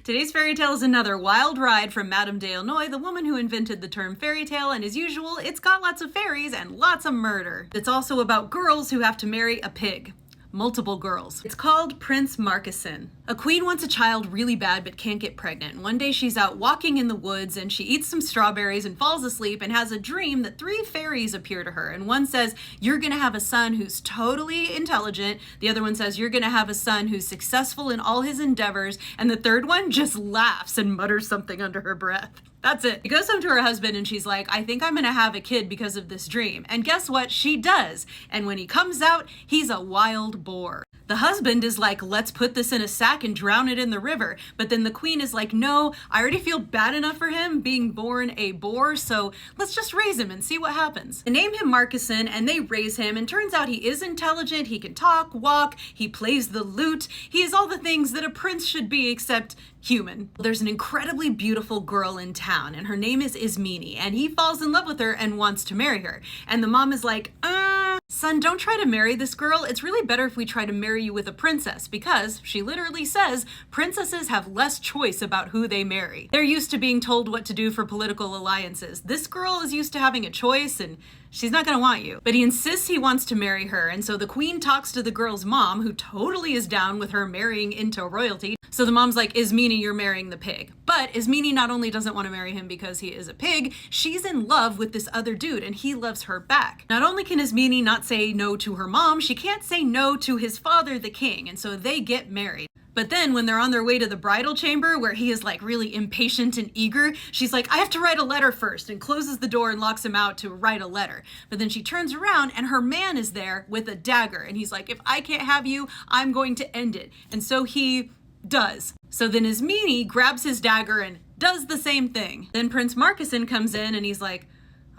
Today's fairy tale is another wild ride from Madame d'Aulnoy, the woman who invented the term fairy tale, and as usual, it's got lots of fairies and lots of murder. It's also about girls who have to marry a pig. Multiple girls. It's called Prince Marcassin. A queen wants a child really bad but can't get pregnant. One day she's out walking in the woods and she eats some strawberries and falls asleep and has a dream that 3 fairies appear to her. And one says, you're gonna have a son who's totally intelligent. The other one says, you're gonna have a son who's successful in all his endeavors. And the third one just laughs and mutters something under her breath. That's it. She goes home to her husband and she's like, I think I'm gonna have a kid because of this dream. And guess what? She does. And when he comes out, he's a wild boar. The husband is like, let's put this in a sack and drown it in the river. But then the queen is like, no, I already feel bad enough for him being born a boar, so let's just raise him and see what happens. They name him Marcassin and they raise him, and turns out he is intelligent, he can talk, walk, he plays the lute, he is all the things that a prince should be except human. There's an incredibly beautiful girl in town and her name is Ismini, and he falls in love with her and wants to marry her. And the mom is like, son, don't try to marry this girl. It's really better if we try to marry you with a princess, because she literally says princesses have less choice about who they marry. They're used to being told what to do for political alliances. This girl is used to having a choice and she's not gonna want you. But he insists he wants to marry her, and so the queen talks to the girl's mom, who totally is down with her marrying into royalty. So the mom's like, Ismini, you're marrying the pig. But Ismini not only doesn't want to marry him because he is a pig, she's in love with this other dude and he loves her back. Not only can Ismini not say no to her mom, she can't say no to his father, the king, and so they get married. But then when they're on their way to the bridal chamber, where he is like really impatient and eager, she's like, I have to write a letter first, and closes the door and locks him out to write a letter. But then she turns around and her man is there with a dagger, and he's like, if I can't have you, I'm going to end it. And so he does. So then Ismini grabs his dagger and does the same thing. Then Prince Marcassin comes in and he's like,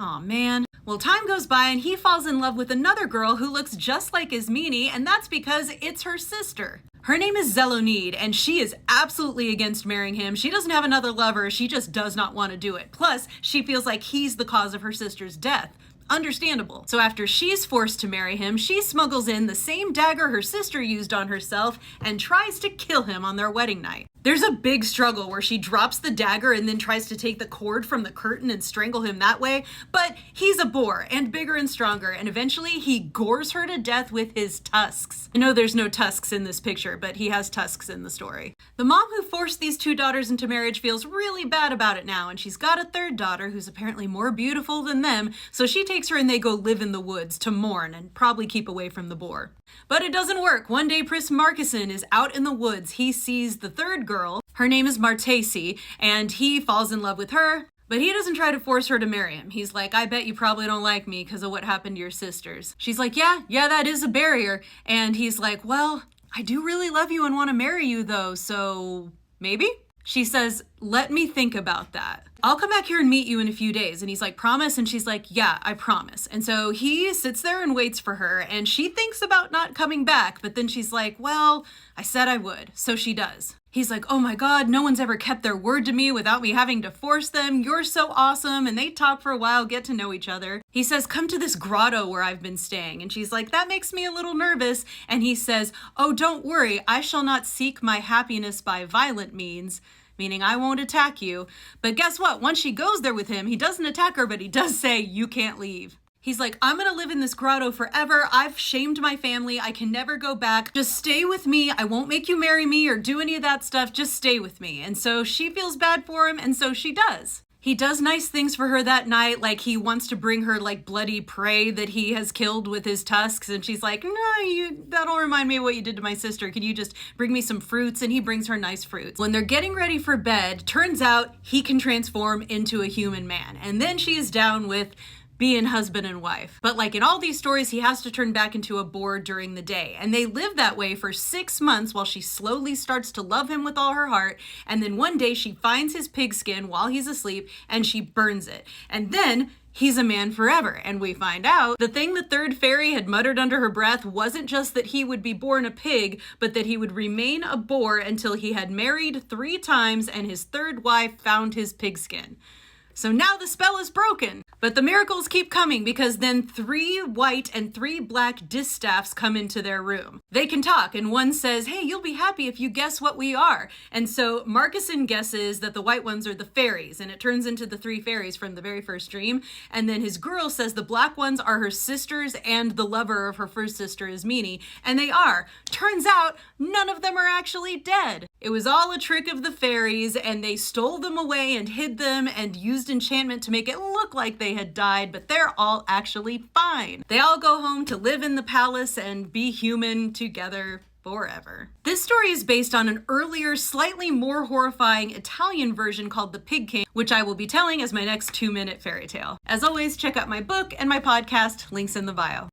oh man. Well, time goes by and he falls in love with another girl who looks just like Ismini, and that's because it's her sister. Her name is Zelonide, and she is absolutely against marrying him. She doesn't have another lover, she just does not want to do it. Plus, she feels like he's the cause of her sister's death. Understandable. So after she's forced to marry him, she smuggles in the same dagger her sister used on herself and tries to kill him on their wedding night. There's a big struggle where she drops the dagger and then tries to take the cord from the curtain and strangle him that way, but he's a boar and bigger and stronger, and eventually he gores her to death with his tusks. I know there's no tusks in this picture, but he has tusks in the story. The mom who forced these 2 daughters into marriage feels really bad about it now, and she's got a 3rd daughter who's apparently more beautiful than them, so she takes her and they go live in the woods to mourn and probably keep away from the boar. But it doesn't work. One day Prince Marcassin is out in the woods. He sees the 3rd girl. Her name is Marcassin, and he falls in love with her. But he doesn't try to force her to marry him. He's like, I bet you probably don't like me because of what happened to your sisters. She's like, yeah, that is a barrier. And he's like, well, I do really love you and want to marry you though, so maybe? She says, let me think about that. I'll come back here and meet you in a few days. And he's like, promise? And she's like, yeah, I promise. And so he sits there and waits for her, and she thinks about not coming back, but then she's like, well, I said I would. So she does. He's like, oh my God, no one's ever kept their word to me without me having to force them. You're so awesome. And they talk for a while, get to know each other. He says, come to this grotto where I've been staying. And she's like, that makes me a little nervous. And he says, oh, don't worry. I shall not seek my happiness by violent means, meaning I won't attack you. But guess what? Once she goes there with him, he doesn't attack her, but he does say, you can't leave. He's like, I'm gonna live in this grotto forever. I've shamed my family. I can never go back. Just stay with me. I won't make you marry me or do any of that stuff. Just stay with me. And so she feels bad for him, and so she does. He does nice things for her that night, like he wants to bring her like bloody prey that he has killed with his tusks, and she's like, no, that'll remind me of what you did to my sister. Can you just bring me some fruits? And he brings her nice fruits. When they're getting ready for bed, turns out he can transform into a human man, and then she is down with being husband and wife. But like in all these stories, he has to turn back into a boar during the day. And they live that way for 6 months while she slowly starts to love him with all her heart. And then one day she finds his pigskin while he's asleep and she burns it. And then he's a man forever. And we find out the thing the 3rd fairy had muttered under her breath wasn't just that he would be born a pig, but that he would remain a boar until he had married 3 times and his 3rd wife found his pigskin. So now the spell is broken. But the miracles keep coming because then 3 white and 3 black distaffs come into their room. They can talk, and one says, hey, you'll be happy if you guess what we are. And so Marcassin guesses that the white ones are the fairies, and it turns into the 3 fairies from the very first dream. And then his girl says the black ones are her sisters, and the lover of her first sister is Meanie, and they are. Turns out, none of them are actually dead. It was all a trick of the fairies, and they stole them away and hid them and used enchantment to make it look like they had died, but they're all actually fine. They all go home to live in the palace and be human together forever. This story is based on an earlier, slightly more horrifying Italian version called The Pig King, which I will be telling as my next 2-minute fairy tale. As always, check out my book and my podcast, links in the bio.